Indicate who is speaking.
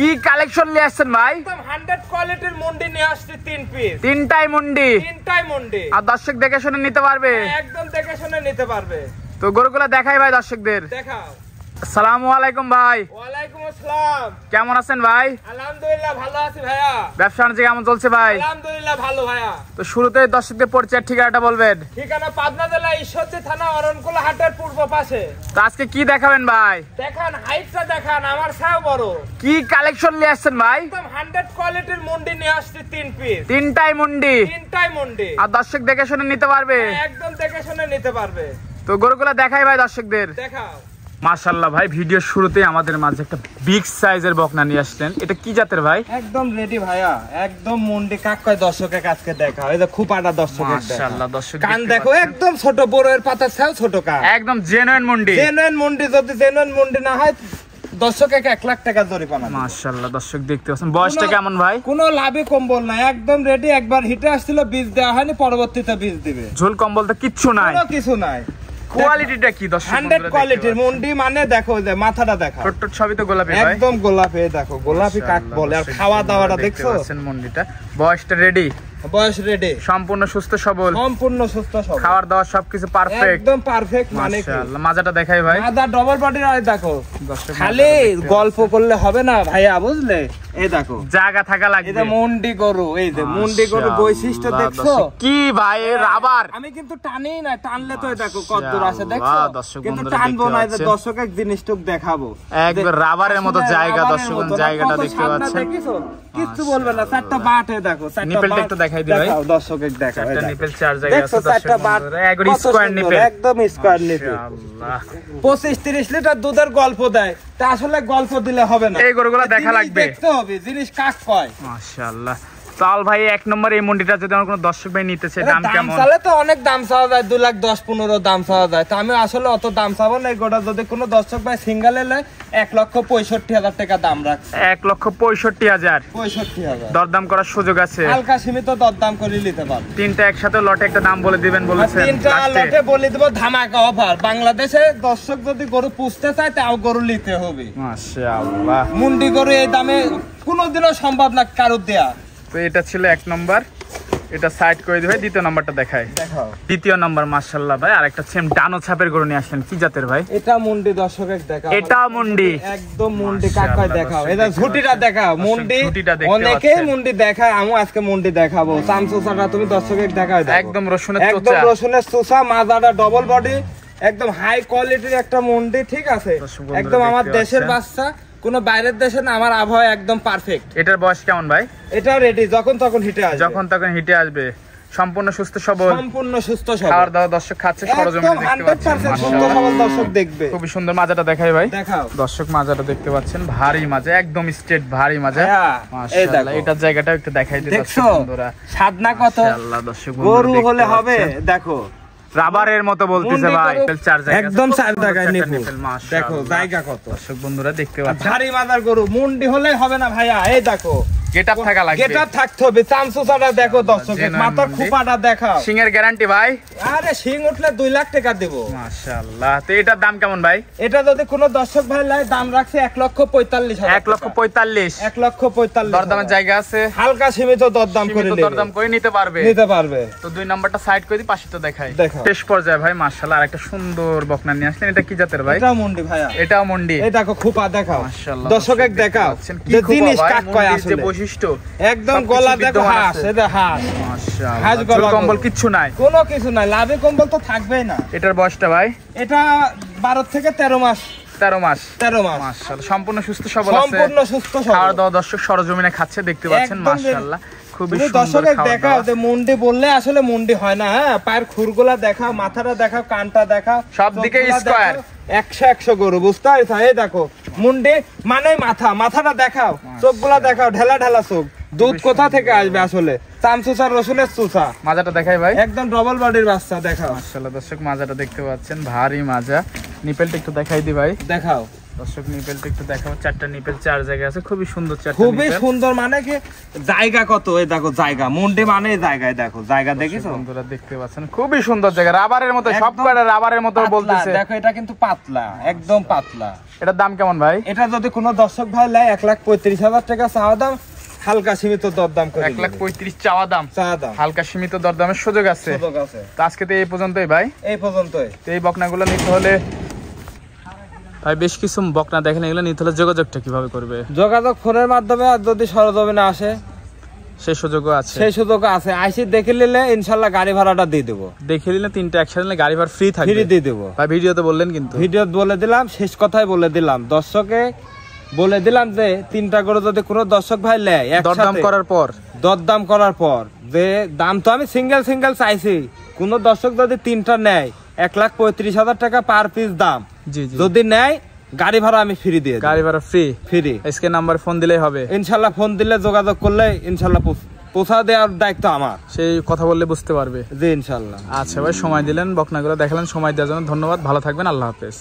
Speaker 1: কি কালেকশন নিয়ে আসছেন ভাই?
Speaker 2: একদম 100 কোয়ালিটির মুন্ডি নিয়ে আসছি 3 পিস।
Speaker 1: তিনটাই মুন্ডি?
Speaker 2: তিনটাই মুন্ডি।
Speaker 1: আর দর্শক দেখে শুনে নিতে পারবে?
Speaker 2: একদম দেখে শুনে নিতে পারবে।
Speaker 1: তো গরুগুলা দেখাই ভাই দর্শকদের।
Speaker 2: দেখাও।
Speaker 1: আসসালামু আলাইকুম ভাই।
Speaker 2: ওয়ালাইকুম আসসালাম।
Speaker 1: কেমন আছেন ভাই?
Speaker 2: আলহামদুলিল্লাহ ভালো আছি ভাইয়া।
Speaker 1: ব্যবসা বাণিজ্য কেমন চলছে ভাই?
Speaker 2: আলহামদুলিল্লাহ ভালো ভাইয়া।
Speaker 1: তো শুরুতে দর্শকদের পরিচয় ঠিকানাটা বলবেন।
Speaker 2: ঠিকানা পাবনা জেলা ঈশ্বরদী থানা অরণকুলা হাটের পূর্ব পাশে।
Speaker 1: তো আজকে কি দেখাবেন ভাই?
Speaker 2: দেখান হাইটটা দেখান, আমার ছাও বড়।
Speaker 1: কি কালেকশন নিয়ে আসছেন ভাই?
Speaker 2: একদম 100 কোয়ালিটির মুন্ডি নিয়ে আসছি 3 পিস।
Speaker 1: তিনটাই মুন্ডি?
Speaker 2: তিনটাই মুন্ডি।
Speaker 1: আর দর্শক দেখে শুনে নিতে পারবে?
Speaker 2: একদম দেখে শুনে নিতে পারবে।
Speaker 1: তো গরুগুলা দেখাই ভাই দর্শকদের।
Speaker 2: দেখাও।
Speaker 1: মাশাআল্লাহ ভাই, ভিডিওর শুরুতেই আমাদের মাঝে একটা বিগ সাইজের বকনা নিয়ে আসলেন। এটা কি জাতের ভাই?
Speaker 2: একদম রেডি ভাইয়া, একদম মুন্ডি কাক কয় দর্শকের কাছে দেখাও। এই যে খুপাটা দর্শকের দেখাও।
Speaker 1: মাশাআল্লাহ দর্শক
Speaker 2: কান দেখো একদম ছোট, বড়ের পাতা ছাও ছোট কান।
Speaker 1: একদম জেনুইন মুন্ডি।
Speaker 2: জেনুইন মুন্ডি, যদি জেনুইন মুন্ডি না হয় দর্শকে 1 লাখ টাকা জরিমানা।
Speaker 1: মাশাআল্লাহ দর্শক দেখতে পাচ্ছেন। বয়সটা কেমন ভাই?
Speaker 2: কোনো লাভে কম্বল নাই, একদম রেডি। একবার হিটে আসছিল, বীজ দেওয়া হয়নি, পরবর্তীতে বীজ দিবে।
Speaker 1: ঝোল কম্বল তো কিচ্ছু নাই,
Speaker 2: কোনো কিছু নাই।
Speaker 1: কোয়ালিটিটা কি দর্শক?
Speaker 2: 100 কোয়ালিটির মুন্ডি, মানে দেখো যে মাথাটা দেখো,
Speaker 1: ছোট সবই তো গোলাপি ভাই।
Speaker 2: একদম গোলাপি। দেখো গোলাপি কাক বলে। আর খাওয়া দাওয়াটা দেখছো?
Speaker 1: মুন্ডিটা বয়সটা রেডি,
Speaker 2: বয়স রেডি,
Speaker 1: সম্পূর্ণ সুস্থ সবল,
Speaker 2: সম্পূর্ণ সুস্থ সবল,
Speaker 1: খাওয়ার দাওয়ার সবকিছু পারফেক্ট,
Speaker 2: একদম পারফেক্ট। মানে কি
Speaker 1: মাশাআল্লাহ। মাজাটা দেখাই ভাই।
Speaker 2: মাজা ডবল বডির। আর দেখো খালি গল্প করলে হবে না ভাইয়া, বুঝলে? এই দেখো
Speaker 1: জায়গা থাকা লাগবে।
Speaker 2: এই যে মুন্ডি গরু, এই যে মুন্ডি গরু বৈশিষ্ট্য দেখছো
Speaker 1: কি ভাই? রাবার
Speaker 2: আমি কিন্তু টানি না, টানলে তো দেখো কত দূর আসে, দেখছো?
Speaker 1: দর্শক
Speaker 2: কিন্তু
Speaker 1: বন্ধুরা
Speaker 2: টানবো
Speaker 1: দেখতে
Speaker 2: না, এই যে
Speaker 1: পাচ্ছেন।
Speaker 2: দর্শকের জিনিসটুক দেখাবো।
Speaker 1: একবার রাবারের মতো
Speaker 2: আসলে
Speaker 1: জায়গা
Speaker 2: রাবারের
Speaker 1: দর্শক,
Speaker 2: মতো।
Speaker 1: জায়গাটা
Speaker 2: কত
Speaker 1: দেখতে
Speaker 2: সামনে
Speaker 1: পাচ্ছেন।
Speaker 2: দেখিছো? কিচ্ছু বলবে না। চারটা বাটে দেখো, চারটা
Speaker 1: নিপেলটা
Speaker 2: বাট
Speaker 1: একটু দেখাই দিই ভাই।
Speaker 2: দেখাও, দর্শকের দেখাও।
Speaker 1: চারটা
Speaker 2: এই দেখো।
Speaker 1: নিপেল, চার জায়গা আছে
Speaker 2: দেখছো
Speaker 1: দর্শক
Speaker 2: চারটা বাট?
Speaker 1: বন্ধুরা, একবার
Speaker 2: কত
Speaker 1: স্কয়ার
Speaker 2: সুন্দর,
Speaker 1: নিপেল,
Speaker 2: একদম স্কয়ার নিপেল।
Speaker 1: মাশাআল্লাহ।
Speaker 2: 25-30 লিটার দুধের গল্প দেয়, তা আসলে গল্প দিলে হবে না,
Speaker 1: এই গরুগুলো দেখা
Speaker 2: জিনিস
Speaker 1: লাগবে,
Speaker 2: দেখতে হবে জিনিস কাক কয়।
Speaker 1: মাশাআল্লাহ। তাল ভাই, 1 নম্বর এই মন্ডিটা যদি আমার কোনো দর্শক ভাই নিতে চায়, দাম কেমন?
Speaker 2: চালে তো অনেক দাম চাওয়া যায়, 2,10,15 দাম চাওয়া যায়। তা আমি আসলে অত দাম চাবো না। এই গোটা যদি কোনো দর্শক ভাই সিঙ্গেল এলে 1,65,000 টাকা দাম রাখছে।
Speaker 1: 1,65,000।
Speaker 2: 65,000
Speaker 1: দরদাম করার সুযোগ আছে?
Speaker 2: হালকা সীমিত দরদাম করে নিতে পারবে।
Speaker 1: তিনটা একসাথে লটে একটা দাম বলে দিবেন বলেছেন।
Speaker 2: তিনটা লটে বলে দিব, ধামাকা অফার। বাংলাদেশে দর্শক যদি গরু পুষতে চায়, তাও গরু নিতে হবে।
Speaker 1: মাশাআল্লাহ।
Speaker 2: মুন্ডি গরু এই দামে কোনোদিনও সম্ভব না কারোর দেয়া।
Speaker 1: তো এটা ছিল 1 নম্বর, এটা সাইড করে দিই ভাই। দ্বিতীয় নম্বরটা দেখাই।
Speaker 2: দেখাও।
Speaker 1: দ্বিতীয় নম্বর মাশাআল্লাহ ভাই, আরেকটা সেম ডানো ছাপের গরু নিয়ে আসলেন। কি জাতের ভাই?
Speaker 2: এটা মুন্ডি দর্শকের দেখাও।
Speaker 1: এটা মুন্ডি,
Speaker 2: একদম মুন্ডি কাকায় দেখাও। এটা ঝুটিটা দেখাও। মুন্ডি অনেকে মুন্ডি দেখায়, আমি আজকে মুন্ডি দেখাবো। চামচুসাটা তুমি দর্শকের দেখাও।
Speaker 1: একদম রসুনের চোচা,
Speaker 2: একদম রসুনের চোচা, মাজাটা ডবল বডি, একদম হাই কোয়ালিটির একটা মুন্ডি। ঠিক আছে, একদম আমার দেশের বাচ্চা, কোনো বাইরের দেশে না। আমার আবহাওয়া একদম পারফেক্ট।
Speaker 1: এটার বয়স কেমন ভাই?
Speaker 2: এটা রেডি, যখন তখন হিটে আসবে।
Speaker 1: যখন তখন হিটে আসবে, সম্পূর্ণ সুস্থ সবল,
Speaker 2: সম্পূর্ণ সুস্থ সবল।
Speaker 1: খাওয়ার দাওয়া দর্শক খাচ্ছে সরজমিনে দেখতে পাচ্ছেন।
Speaker 2: 100% সুস্থ সবল দর্শক দেখবে।
Speaker 1: খুবই সুন্দর। মাজাটা দেখাই ভাই।
Speaker 2: দেখাও।
Speaker 1: দর্শক মাজাটা দেখতে পাচ্ছেন, ভারী মাজা, একদম স্ট্রেট ভারী মাজা। মাশাআল্লাহ। এটার জায়গাটা একটু দেখাই দিই দর্শক বন্ধুরা।
Speaker 2: সাদনা কত?
Speaker 1: মাশাআল্লাহ দর্শক বন্ধুরা,
Speaker 2: গরু হলে হবে। দেখো
Speaker 1: রাবারের মতো বলতেছে ভাই। চার জায়গা,
Speaker 2: একদম চার জায়গায় নিপেল। দেখো জায়গা কত।
Speaker 1: দর্শক বন্ধুরা দেখতে পাচ্ছেন।
Speaker 2: ভারী মাদার গরু, মুন্ডি হলে হবে না ভাইয়া। এই দেখো
Speaker 1: গেটআপ থাকা লাগবে,
Speaker 2: গেটআপ থাকতে হবে। চামচুসাটা দেখো দর্শক, মাথার খোপাটা দেখাও।
Speaker 1: সিংয়ের গ্যারান্টি ভাই?
Speaker 2: আরে সিং উঠলে 2 লাখ টাকা দেব।
Speaker 1: মাশাআল্লাহ। তো এটার দাম কেমন ভাই?
Speaker 2: এটা যদি কোনো দর্শক ভাই লাই, দাম রাখছে 1,45,000।
Speaker 1: 1,45,000।
Speaker 2: 1,45,000।
Speaker 1: দরদামের জায়গা আছে?
Speaker 2: হালকা সীমিত দরদাম করে নিতে,
Speaker 1: দরদাম করে নিতে পারবে,
Speaker 2: নিতে পারবে।
Speaker 1: তো 2 নাম্বারটা সাইড করে দিই, পাশে তো দেখাই।
Speaker 2: দেখো
Speaker 1: শেষ পর্যায়ে ভাই মাশাআল্লাহ আরেকটা সুন্দর বকনা নিয়ে আসলেন। এটা কি জাতের ভাই?
Speaker 2: এটা মুন্ডি ভাইয়া।
Speaker 1: এটাও মুন্ডি।
Speaker 2: এই দেখো খোপা দেখাও।
Speaker 1: মাশাআল্লাহ
Speaker 2: দর্শকের দেখাও যে জিনিস কাক কয় আসলে।
Speaker 1: যে বৈশিষ্ট্য,
Speaker 2: একদম গলা দেখো, হাঁস। এটা হাঁস।
Speaker 1: মাশাআল্লাহ।
Speaker 2: হাঁস গলা,
Speaker 1: কম্বল কিচ্ছু নাই,
Speaker 2: কোনো কিছু নাই। লাভে কম্বল তো থাকবেই না।
Speaker 1: এটার বয়সটা ভাই?
Speaker 2: এটা 12 থেকে 13 মাস।
Speaker 1: 13 মাস।
Speaker 2: 13 মাস।
Speaker 1: মাশাআল্লাহ। সম্পূর্ণ সুস্থ সবল আছে,
Speaker 2: সম্পূর্ণ সুস্থ সবল।
Speaker 1: খাওয়া দাওয়া দর্শক সরজমিনে খাচ্ছে দেখতে পাচ্ছেন। মাশাআল্লাহ খুবই সুন্দর।
Speaker 2: দর্শকের দেখাও যে মুন্ডি বললে আসলে মুন্ডি হয় না। হ্যাঁ, পায়ের খুরগুলা দেখাও, মাথাটা দেখাও, কানটা দেখাও,
Speaker 1: সব দিকে স্কয়ার।
Speaker 2: 100 গরু, বুঝতে পারছো? এই দেখো মুন্ডি মানে মাথা, মাথাটা দেখাও, চোখগুলা দেখাও, ঢেলা ঢেলা চোখ। দুধ কোথা থেকে আসবে আসলে? চামচুসা, রসুনের চুচা।
Speaker 1: মাজাটা দেখাই ভাই।
Speaker 2: একদম ডবল বডির বাচ্চা। দেখাও।
Speaker 1: মাশাআল্লাহ দর্শক মাজাটা দেখতে পাচ্ছেন, ভারী মাজা। নিপেলটা একটু দেখাই দি ভাই।
Speaker 2: দেখাও।
Speaker 1: দর্শক নিপেলটা একটু দেখাবো, 4টা নিপেল 4 জায়গায় আছে, খুবই সুন্দর 4টা
Speaker 2: খুবই সুন্দর। মানে কি জায়গা কত, এই দেখো জায়গা, মুন্ডি মানে জায়গায় দেখো জায়গা, দেখিছো
Speaker 1: বন্ধুরা দেখতে পাচ্ছেন খুবই সুন্দর জায়গা, রাবারের মতো, সব কয়টা রাবারের মতো বলতেছে।
Speaker 2: দেখো এটা কিন্তু পাতলা, একদম পাতলা।
Speaker 1: এটার দাম কেমন ভাই?
Speaker 2: এটা যদি কোনো দর্শক ভাই লাই 1,35,000 টাকা চাওয়া দাম, হালকা সীমিত দরদাম করে
Speaker 1: 1,35,000 চাওয়া দাম, হালকা সীমিত দরদামের সুযোগ আছে। তো আজকে তো এই পর্যন্তই ভাই,
Speaker 2: এই পর্যন্তই।
Speaker 1: তো এই বকনাগুলো নিতে হলে ভাই, বেশ কিছু বকনা দেখেন, এগুলো নিতে হলে যোগাযোগটা কিভাবে করবে?
Speaker 2: যোগাযোগ ফোনের মাধ্যমে, আর যদি সরজমিনে আসে
Speaker 1: সেই সুযোগও আছে,
Speaker 2: সেই সুযোগ আছে। আইসি দেখে নিলে ইনশাআল্লাহ গাড়ি ভাড়াটা দিয়ে দেবো।
Speaker 1: দেখে নিলে 3টা একসাথে নিলে গাড়ি ভাড়া ফ্রি থাকবে,
Speaker 2: ফ্রি দিয়ে দেবো
Speaker 1: ভাই। ভিডিওতে বললেন, কিন্তু
Speaker 2: ভিডিও বলে দিলাম, শেষ কথাই বলে দিলাম, দর্শকে বলে দিলাম যে 3টা করে যদি কোনো দর্শক ভাই নেয়,
Speaker 1: দরদাম করার পর
Speaker 2: যে দাম তো আমি সিঙ্গেল চাইছি, কোন দর্শক যদি 3টা নেয় 1,35,000 টাকা পার পিস দাম। যদি নেয় গাড়ি ভাড়া আমি ফ্রি দিয়ে,
Speaker 1: গাড়ি ভাড়া ফ্রি। আজকে নাম্বার ফোন দিলেই হবে
Speaker 2: ইনশাল্লাহ। ফোন দিলে যোগাযোগ করলে ইনশাল্লাহ পৌঁছা দেওয়ার দায়িত্ব আমার।
Speaker 1: সেই কথা বললে বুঝতে পারবে,
Speaker 2: জি ইনশাল্লাহ।
Speaker 1: আচ্ছা ভাই, সময় দিলেন, বকনাগুলো দেখালেন, সময় দেওয়ার জন্য ধন্যবাদ। ভালো থাকবেন, আল্লাহ হাফেজ।